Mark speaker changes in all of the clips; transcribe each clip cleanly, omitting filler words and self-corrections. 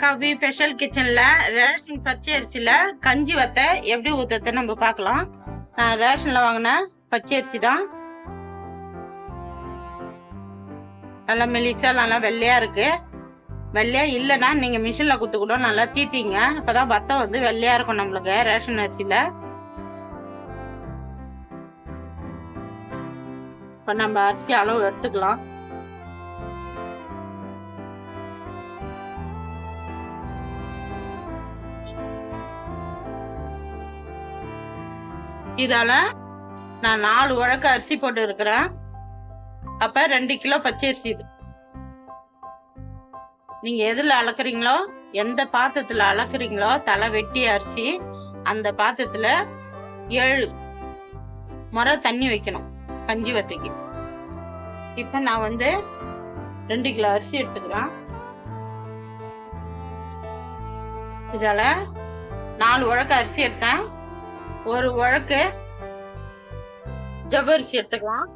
Speaker 1: கவி special கிச்சன்ல ration பச்சை அரிசியில கஞ்சி வத்த எப்படி ஊத்துறது நம்ம பார்க்கலாம். நான் ரேஷன்ல வாங்கின பச்சை அரிசி தான். நல்லா மெலிசா நல்லா வெள்ளையா இருக்கு. வெள்ளையா இல்லைன்னா நீங்க மிஷின்ல குத்து கூட நல்லா தீத்திங்க. அப்பதான் வத்தம் வந்து வெள்ளையா இருக்கும் நம்மளுக்கு ரேஷன் அரிசியில. இப்ப நம்ம அரிசி அளவு எடுத்துக்கலாம். இதால நான் 4 உழக்கு அரிசி போட்டு இருக்கிறேன். அப்ப 2 கிலோ பச்சை அரிசி. இது நீங்க எதுல அளக்குறீங்களோ, எந்த பாத்திரத்துல அளக்குறீங்களோ தலை வெட்டி அரிசி, அந்த பாத்திரத்துல 7 முறை தண்ணி வைக்கணும் கஞ்சி வத்தைக்கு. இப்ப நான் வந்து 2 கிலோ அரிசி எடுத்துக்கிறேன். இதால 4 உழக்கு அரிசி எடுத்தேன். 1 உழக்கு ஜவ்வரிசி எடுத்துக்கலாம்.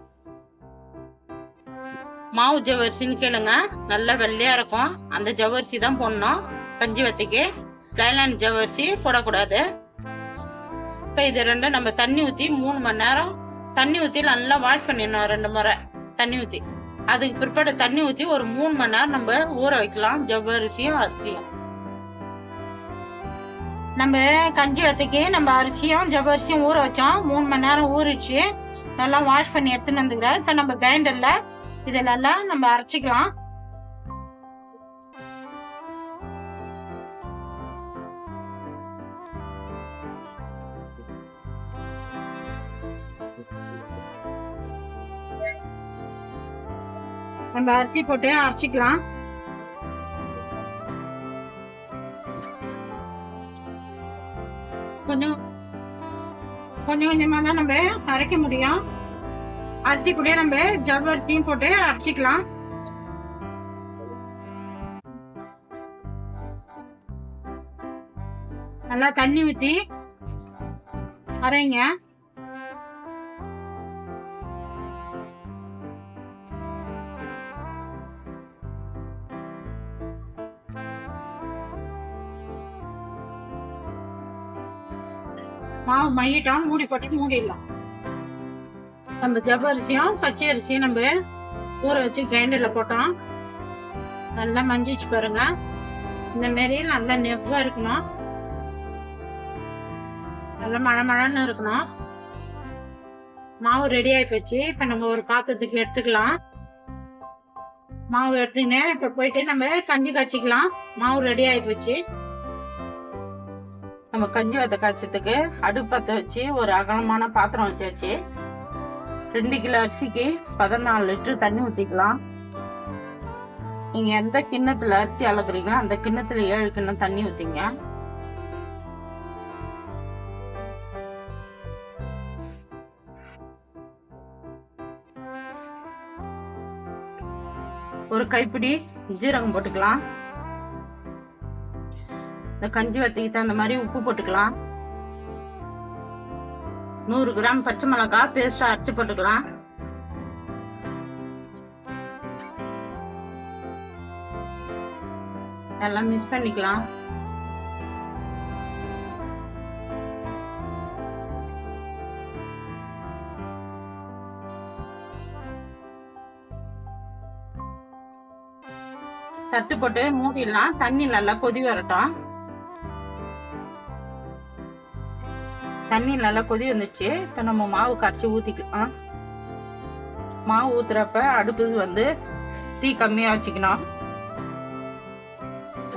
Speaker 1: மாவு ஜவ்வரிசின்னு கேளுங்க, நல்லா வெள்ளையா இருக்கும். அந்த ஜவ்வரிசி தான் போடணும் கஞ்சி வத்தைக்கு. லைலான் ஜவ்வரிசி போடக்கூடாது. இப்போ இது ரெண்டும் நம்ம தண்ணி ஊற்றி 3 மணி நேரம் தண்ணி ஊற்றி நல்லா வாஷ் பண்ணிடணும். 2 முறை தண்ணி ஊற்றி, அதுக்கு பிற்பாடு தண்ணி ஊற்றி ஒரு 3 மணி நேரம் நம்ம ஊற வைக்கலாம் ஜவ்வரிசியும் அரிசியும். நம்ம கஞ்சி வத்தைக்கு நம்ம அரிசியும் ஜவ்வரிசியும் ஊற வச்சோம். 3 மணி நேரம் ஊறிச்சு. நல்லா வாஷ் பண்ணி எடுத்துன்னு வந்துக்கிறேன். இப்போ நம்ம கிரைண்டர்ல இதை நல்லா நம்ம அரைச்சிக்கலாம். நம்ம அரிசி போட்டு அரைச்சிக்கலாம். கொஞ்சம் கொஞ்சமா தான் நம்ம அரைக்க முடியும். அரிசி கூட நம்ம ஜவ்வரிசியும் போட்டு அரைச்சிக்கலாம். நல்லா தண்ணி ஊத்தி அரைங்க. மாவு மையிட்டோம், மூடி போட்டு மூடிடலாம். நம்ம ஜவ்வரிசியும் பச்சை அரிசியும் நம்ம ஊற வச்சு கிரைண்டர்ல போட்டோம். நல்லா மஞ்சிச்சு பாருங்க. இந்த மாரி நல்லா நெவ்வா இருக்கணும், நல்லா மழன்னு இருக்கணும். மாவு ரெடி ஆகி போச்சு. இப்ப நம்ம ஒரு பாத்திரத்துக்கு எடுத்துக்கலாம். மாவு எடுத்துக்கினே இப்ப போயிட்டு நம்ம கஞ்சி காய்ச்சிக்கலாம். மாவு ரெடி ஆகி போச்சு. நம்ம கஞ்சி வத்த காய்ச்சதுக்கு அடுப்பு பற்ற வச்சு ஒரு அகலமான பாத்திரம் வச்சாச்சு. 2 கிலோ அரிசிக்கு 14 லிட்டர் தண்ணி ஊற்றிக்கலாம். நீங்க எந்த கிண்ணத்துல அரிசி அளக்குறீங்களோ அந்த கிண்ணத்துல 7 கிண்ணம் தண்ணி ஊத்திங்க. ஒரு கைப்பிடி ஜீரகம் போட்டுக்கலாம். இந்த கஞ்சி வத்தைக்கு தகுந்த மாதிரி உப்பு போட்டுக்கலாம். 100 கிராம் பச்சை மிளகாய் பேஸ்டா அரைச்சு போட்டுக்கலாம். எல்லாம் மிக்ஸ் பண்ணிக்கலாம். தட்டு போட்டு மூடிடலாம். தண்ணி நல்லா கொதி வரட்டும். தண்ணி நல்லா கொதி வந்துச்சு. இப்போ நம்ம மாவு கரைச்சி ஊற்றிக்கலாம். மாவு ஊற்றுறப்ப அடுப்பு வந்து தீ கம்மியாக வச்சுக்கணும்.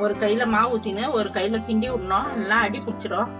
Speaker 1: ஒரு கையில் மாவு ஊற்றின்னு ஒரு கையில் கிண்டி விடணும், எல்லாம் அடி பிடிச்சிடும்.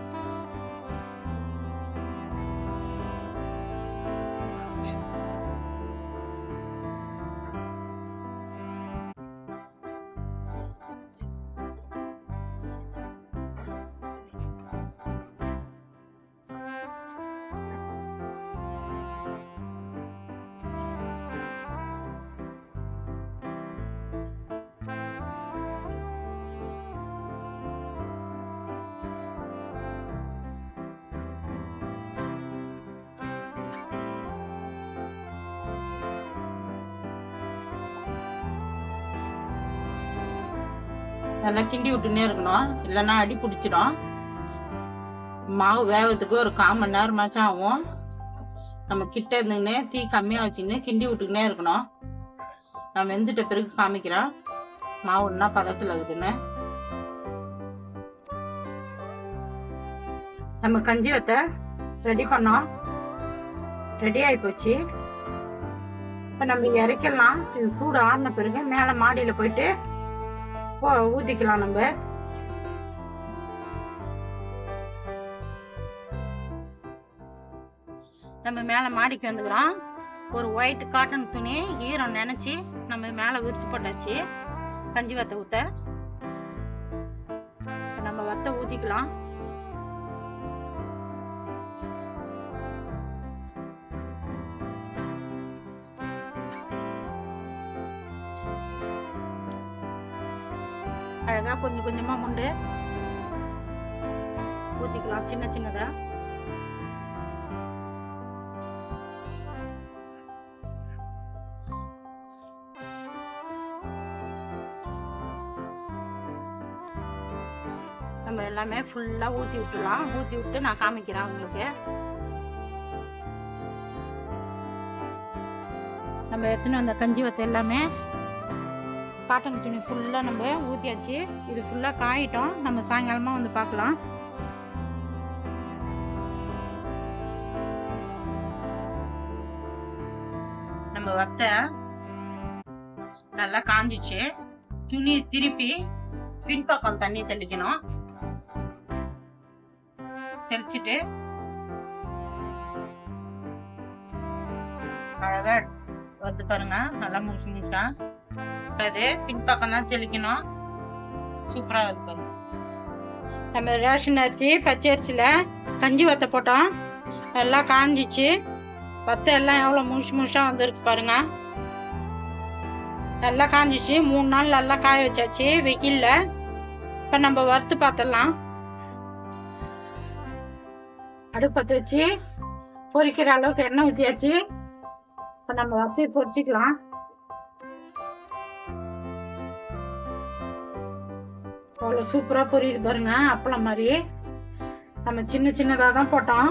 Speaker 1: நல்லா கிண்டி விட்டுனே இருக்கணும், இல்லைன்னா அடி பிடிச்சிடும். மாவு வேகத்துக்கு ஒரு 1/4 மணி நேரமாச்சும் ஆகும். நம்ம கிட்ட இருந்துக்கினே தீ கம்மியாக வச்சுக்கின்னு கிண்டி விட்டுக்கினே இருக்கணும். நான் வெந்துட்ட பிறகு காமிக்கிறேன் மாவு என்ன பதத்தில் இருக்குதுன்னு. நம்ம கஞ்சி வத்தை ரெடி பண்ணோம், ரெடி ஆகி போச்சு. இப்போ நம்ம இறக்கலாம். இது சூடு ஆறின பிறகு மேலே மாடியில் போயிட்டு ஊற்றிக்கலாம். நம்ம மேலே மாடிக்கு வந்துக்கிறோம். ஒரு ஒயிட் காட்டன் துணி ஈரம் நினைச்சி நம்ம மேலே விரிச்சு போட்டாச்சு கஞ்சி வத்தை ஊற்ற. நம்ம வத்தை ஊற்றிக்கலாம். அழகா கொஞ்சம் கொஞ்சமா முண்டு ஊற்றிக்கலாம், சின்ன சின்னதா. நம்ம எல்லாமே ஃபுல்லா ஊற்றி விட்டுலாம். ஊற்றி விட்டு நான் காமிக்கிறேன் உங்களுக்கு. நம்ம எடுத்துன்னு அந்த கஞ்சி வத்தை எல்லாமே காட்டன் துணி ஃபுல்லாக நம்ம ஊற்றியாச்சு. இது ஃபுல்லாக காயிட்டோம். நம்ம சாயங்காலமாக வந்து பார்க்கலாம். நம்ம வத்தை நல்லா காஞ்சிச்சு. துணி திருப்பி பின்பக்கம் தண்ணி தெளிக்கணும். தெளிச்சுட்டு அழகா வந்து பாருங்க, நல்லா முழுசு முழுசா அது பின்பக்கம் தான் தெளிக்கணும். சூப்பரா இருக்கும். நம்ம ரேஷன் அரிசி பச்சை அரிசியில் கஞ்சி வத்தை போட்டோம். நல்லா காஞ்சிச்சு. வத்தை எல்லாம் எவ்வளோ முழுசு முழுசா வந்துருக்கு பாருங்க. நல்லா காஞ்சிச்சு. 3 நாள் நல்லா காய வச்சாச்சு வெயில்ல. இப்போ நம்ம வறுத்து பார்த்துடலாம். அடுப்பத்தை வச்சு பொரிக்கிற அளவுக்கு எண்ணெய் ஊற்றியாச்சு. இப்போ நம்ம வத்தையை பொரிச்சிக்கலாம். அவ்வளோ சூப்பராக பொரியுது பாருங்க, அப்பளம் மாதிரி. நம்ம சின்ன சின்னதாக தான் போட்டோம்.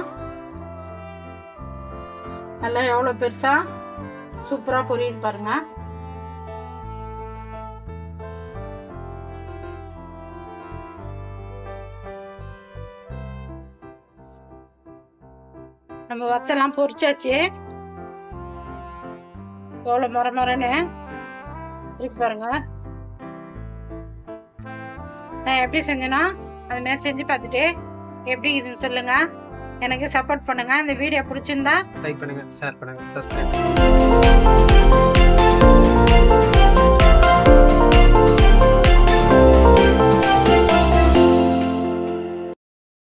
Speaker 1: நல்லா எவ்வளோ பெருசா சூப்பராக பொரியுது பாருங்க. நம்ம வத்தெல்லாம் பொரிச்சாச்சு. எவ்வளோ மொரன்னு இருக்கு பாருங்க. நான் எப்படி செஞ்சேன்னா அது மாதிரி செஞ்சு பார்த்துட்டு எப்படி இதுன்னு சொல்லுங்க. எனக்கு சப்போர்ட் பண்ணுங்க. இந்த வீடியோ பிடிச்சிருந்தா
Speaker 2: லைக் பண்ணுங்க, ஷேர் பண்ணுங்க, சப்ஸ்கிரைப் பண்ணுங்க.